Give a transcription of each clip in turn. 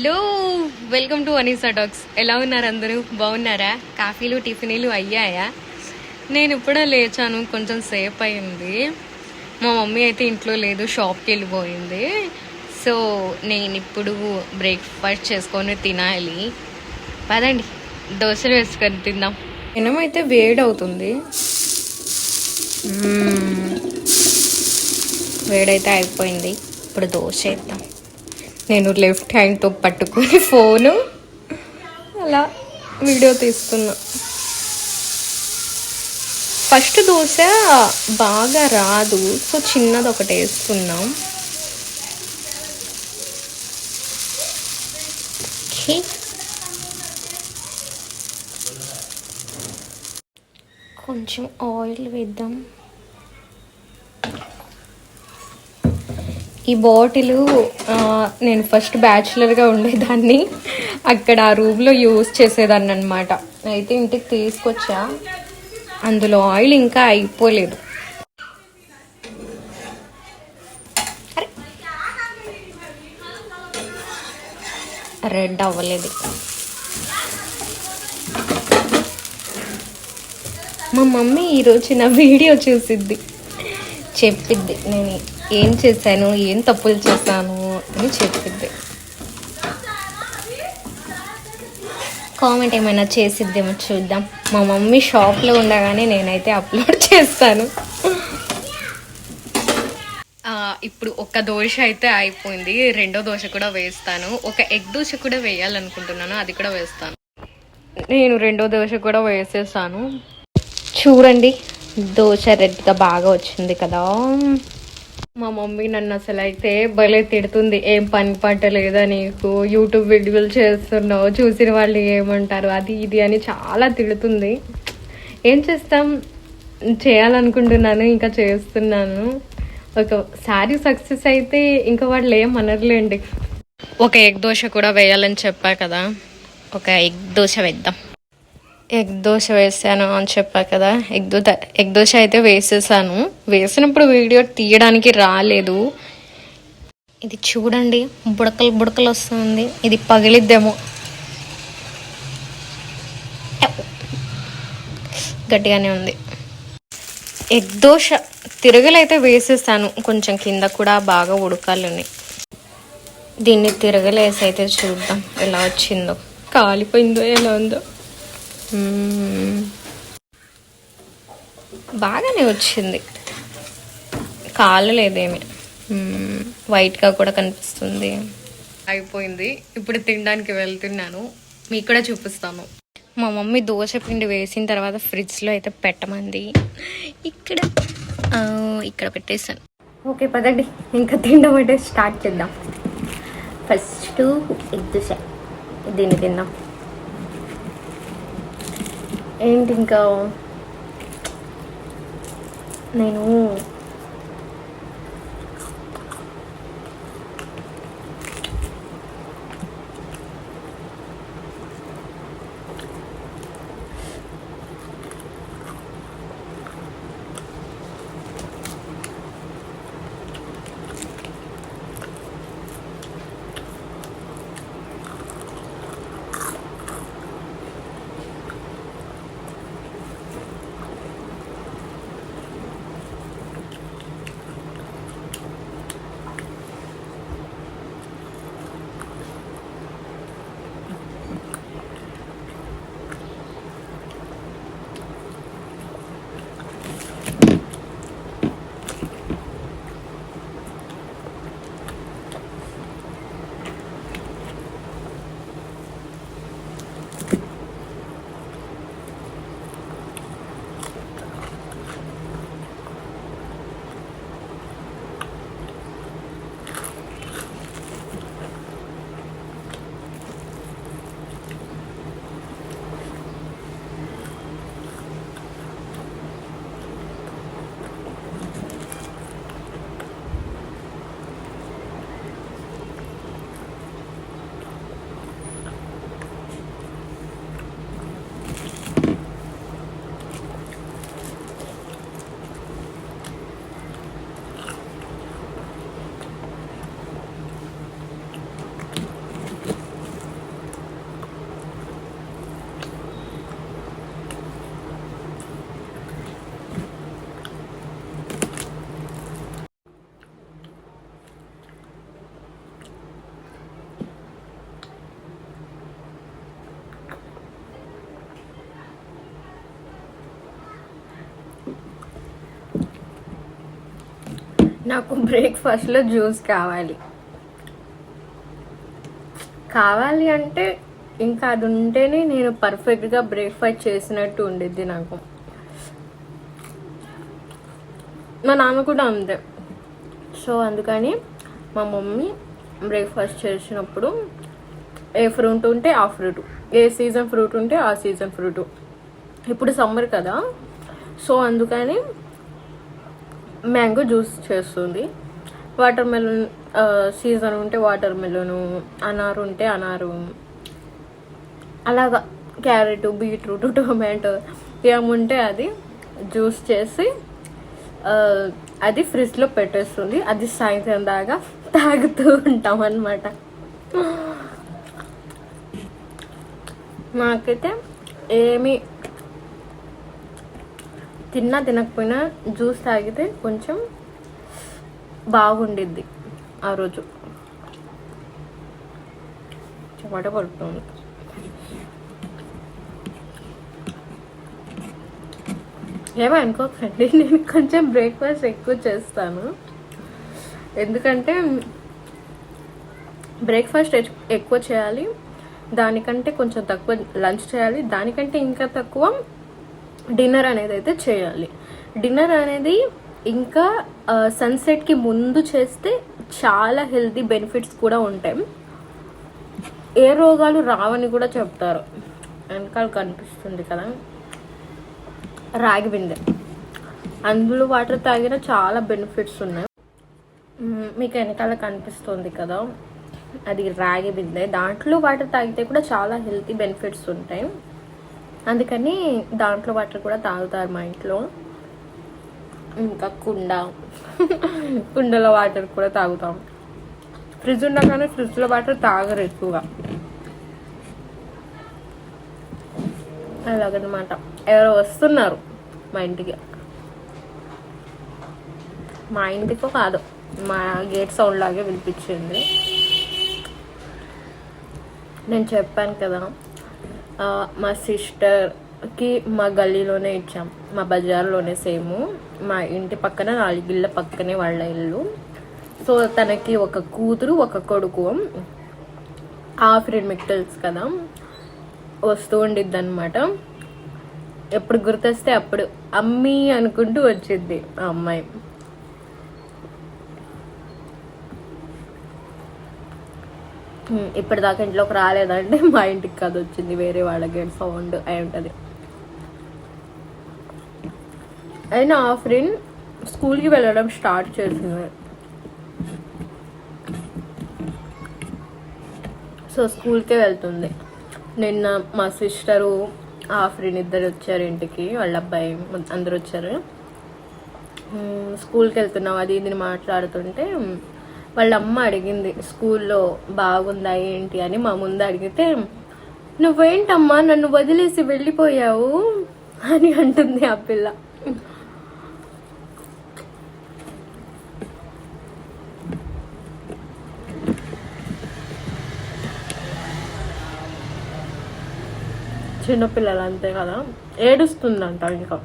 Hello, welcome to Anisa talks. ఎలా ఉన్నారు అందరూ? బాగున్నారా? కాఫీలు టిఫిన్లు అయ్యాయా? నేను ఇప్పుడే లేచాను, కొంచెం సేపు అయింది. మా మమ్మీ అయితే ఇంట్లో లేదు, షాప్కి వెళ్ళిపోయింది. సో నేను ఇప్పుడు బ్రేక్ఫాస్ట్ చేసుకొని తినాలి. పదండి దోశలు వేసుకొని తిందాం. ఏమైతే వేడి అవుతుంది, వేడైతే అయిపోయింది. ఇప్పుడు దోశ వేద్దాం. నేను లెఫ్ట్ హ్యాండ్తో పట్టుకొని ఫోను అలా వీడియో తీస్తున్నా. ఫస్ట్ దోశ బాగా రాదు, సో చిన్నది ఒకటి వేస్తున్నాం. కొంచెం ఆయిల్ వేద్దాం. ఈ బాటిల్ నేను ఫస్ట్ బ్యాచులర్గా ఉండేదాన్ని, అక్కడ ఆ రూమ్లో యూజ్ చేసేదాన్ని అనమాట. అయితే ఇంటికి తీసుకొచ్చా, అందులో ఆయిల్ ఇంకా అయిపోలేదు. రెడ్ అవ్వలేదు. మా మమ్మీ ఈరోజు నా వీడియో చూసిద్ది, చెప్పిద్ది నేను ఏం చేశాను, ఏం తప్పులు చేశాను అని చెప్పిద్ది. కామెంట్ ఏమైనా చేసిద్దేమో చూద్దాం. మా మమ్మీ షాప్లో ఉండగానే నేనైతే అప్లోడ్ చేస్తాను. ఇప్పుడు ఒక దోశ అయితే అయిపోయింది, రెండో దోశ కూడా వేస్తాను. ఒక ఎగ్ దోశ కూడా వేయాలనుకుంటున్నాను, అది కూడా వేస్తాను. నేను రెండో దోశ కూడా వేసేసాను. చూడండి, దోశ రెడ్గా బాగా వచ్చింది కదా. మా మమ్మీ నన్ను అసలు అయితే భలే తిడుతుంది, ఏం పని పాట లేదా నీకు, యూట్యూబ్ వీడియోలు చేస్తున్నావు, చూసిన వాళ్ళు ఏమంటారు, అది ఇది అని చాలా తిడుతుంది. ఏం చేస్తాం, చేయాలనుకుంటున్నాను, ఇంకా చేస్తున్నాను. ఒకసారి సక్సెస్ అయితే ఇంకా వాళ్ళు ఏమనర్లేండి. ఒక ఎగ్ దోశ కూడా వేయాలని చెప్పా కదా, ఒక ఎగ్ దోశ వేద్దాం. ఎగ్ దోశ వేసాను అని చెప్పా కదా, ఎగ్ దోశ అయితే వేసేసాను. వేసినప్పుడు వీడియో తీయడానికి రాలేదు. ఇది చూడండి, బుడకలు బుడకలు వస్తుంది. ఇది పగిలిద్దేమో, గట్టిగానే ఉంది. ఎగ్ దోశ తిరగలైతే వేసేసాను, కొంచెం కింద కూడా బాగా ఉడకాలని. దీన్ని తిరగలేసి అయితే చూద్దాం ఎలా వచ్చిందో, కాలిపోయిందో ఎలా ఉందో. బాగానే వచ్చింది, కాలలేదేమి, వైట్గా కూడా కనిపిస్తుంది. అయిపోయింది, ఇప్పుడు తినడానికి వెళ్తున్నాను, మీకు కూడా చూపిస్తాను. మా మమ్మీ దోశ పిండి వేసిన తర్వాత ఫ్రిడ్జ్లో అయితే పెట్టమంది. ఇక్కడ పెట్టేసాను. ఓకే పదండి, ఇంకా తినడం అంటే స్టార్ట్ చేద్దాం. ఫస్ట్ ఎగ్ దోశ, దీన్ని తిందాం. ఏంటి ఇంకా నేను నాకు బ్రేక్ఫాస్ట్లో జ్యూస్ కావాలి అంటే ఇంకా అది ఉంటేనే నేను పర్ఫెక్ట్గా బ్రేక్ఫాస్ట్ చేసినట్టు ఉండిద్ది నాకు. మా నాన్న కూడా అంతే. సో అందుకని మా మమ్మీ బ్రేక్ఫాస్ట్ చేసినప్పుడు ఏ ఫ్రూట్ ఉంటే ఆ ఫ్రూట్, ఏ సీజన్ ఫ్రూట్ ఉంటే ఆ సీజన్ ఫ్రూట్. ఇప్పుడు సమ్మర్ కదా, సో అందుకని మ్యాంగో జ్యూస్ చేస్తుంది. వాటర్ మెలన్ సీజన్ ఉంటే వాటర్ మెలను, అనారు ఉంటే అనారు, అలాగా క్యారెట్, బీట్రూట్, టొమాటో ఏముంటే అది జ్యూస్ చేసి అది ఫ్రిడ్జ్లో పెట్టేస్తుంది. అది సాయంత్రం దాకా తాగుతూ ఉంటాం అన్నమాట. నాకైతే ఏమి తిన్నా తినకపోయినా జ్యూస్ తాగితే కొంచెం బాగుండిద్ది ఆ రోజు. చెమట పడుతుంది. ఏమో అనుకోకండి, నేను కొంచెం బ్రేక్ఫాస్ట్ ఎక్కువ చేస్తాను. ఎందుకంటే బ్రేక్ఫాస్ట్ ఎక్కువ చేయాలి, దానికంటే కొంచెం తక్కువ లంచ్ చేయాలి, దానికంటే ఇంకా తక్కువ డిన్నర్ అనేది అయితే చేయాలి. డిన్నర్ అనేది ఇంకా సన్సెట్కి ముందు చేస్తే చాలా హెల్తీ బెనిఫిట్స్ కూడా ఉంటాయి. ఏ రోగాలు రావని కూడా చెప్తారు. వెనకాల కనిపిస్తుంది కదా రాగి బిందె, అందులో వాటర్ తాగిన చాలా బెనిఫిట్స్ ఉన్నాయి. మీకు వెనకాల కనిపిస్తుంది కదా అది రాగి బిందె, దాంట్లో వాటర్ తాగితే కూడా చాలా హెల్తీ బెనిఫిట్స్ ఉంటాయి. అందుకని దాంట్లో వాటర్ కూడా తాగుతారు మా ఇంట్లో. ఇంకా కుండలో వాటర్ కూడా తాగుతాం. ఫ్రిడ్జ్ ఉండగానే ఫ్రిడ్జ్లో వాటర్ తాగరు ఎక్కువగా. అలాగనమాట. ఎవరో వస్తున్నారు మా ఇంటికి. మా ఇంటికో కాదు, మా గేట్ సౌండ్ లాగే వినిపించింది. నేను చెప్పాను కదా మా సిస్టర్కి మా గల్లీలోనే ఇచ్చాం, మా బజార్లోనే సేమ్, మా ఇంటి పక్కన 4 ఇళ్ళ పక్కనే వాళ్ళ ఇల్లు. సో తనకి ఒక కూతురు ఒక కొడుకు. ఆఫ్రిన్ మీకు తెలుసు కదా, వస్తూ ఉండిద్ది అనమాట. ఎప్పుడు గుర్తొస్తే అప్పుడు అమ్మీ అనుకుంటూ వచ్చింది ఆ అమ్మాయి. ఇప్పటిదాకా ఇంట్లోకి రాలేదంటే మా ఇంటికి కాదు వచ్చింది, వేరే వాళ్ళ గేట్ సౌండ్ అయి ఉంటుంది. అయినా ఆఫ్రిన్ స్కూల్కి వెళ్ళడం స్టార్ట్ చేసింది. సో స్కూల్కే వెళ్తుంది. నిన్న మా సిస్టరు ఆఫ్రిన్ ఇద్దరు వచ్చారు ఇంటికి, వాళ్ళ అబ్బాయి అందరు వచ్చారు. స్కూల్కి వెళ్తున్నాం అది ఇది మాట్లాడుతుంటే వాళ్ళ అమ్మ అడిగింది స్కూల్లో బాగుందా ఏంటి అని. మా ముందు అడిగితే నువ్వేంటమ్మా నన్ను వదిలేసి వెళ్ళిపోయావు అని అంటుంది ఆ పిల్ల. చిన్నపిల్లలు అంతే కదా, ఏడుస్తుందంట. ఇంకా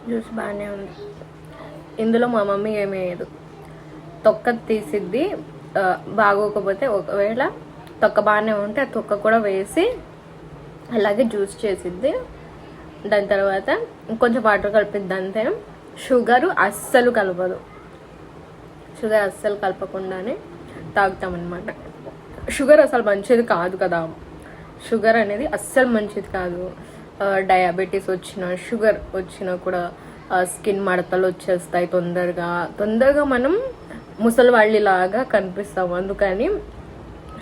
జ్యూస్ బాగానే ఉంది. ఇందులో మా మమ్మీ ఏమీ వేయదు, తొక్క తీసిద్ది. బాగోకపోతే ఒకవేళ తొక్క బాగానే ఉంటే ఆ తొక్క కూడా వేసి అలాగే జ్యూస్ చేసిద్ది. దాని తర్వాత కొంచెం వాటర్ కలిపిద్ది అంతే. షుగరు అస్సలు కలపదు. షుగర్ అస్సలు కలపకుండానే తాగుతామన్నమాట. షుగర్ అసలు మంచిది కాదు కదా, షుగర్ అనేది అస్సలు మంచిది కాదు. డయాబెటీస్ వచ్చినా షుగర్ వచ్చినా కూడా స్కిన్ మడతలు వచ్చేస్తాయి తొందరగా మనం ముసలి వాళ్ళలాగా కనిపిస్తాం. అందుకని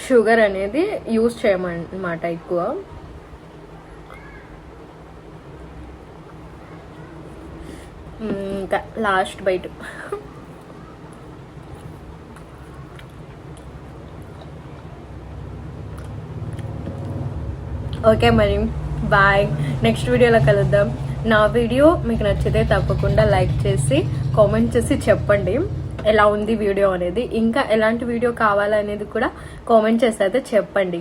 షుగర్ అనేది యూజ్ చేయమన్నమాట ఎక్కువ. ఇంకా లాస్ట్ బైట్. ఓకే మరి బాయ్, నెక్స్ట్ వీడియోలో కలుద్దాం. నా వీడియో మీకు నచ్చితే తప్పకుండా లైక్ చేసి కామెంట్ చేసి చెప్పండి ఎలా ఉంది వీడియో అనేది. ఇంకా ఎలాంటి వీడియో కావాలనేది కూడా కామెంట్ చేసి అయితే చెప్పండి.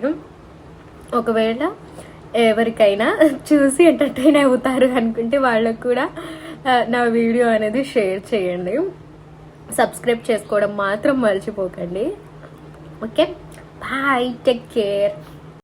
ఒకవేళ ఎవరికైనా చూసి ఎంటర్టైన్ అవుతారు అనుకుంటే వాళ్ళకు కూడా నా వీడియో అనేది షేర్ చేయండి. సబ్స్క్రైబ్ చేసుకోవడం మాత్రం మర్చిపోకండి. Okay, bye, take care.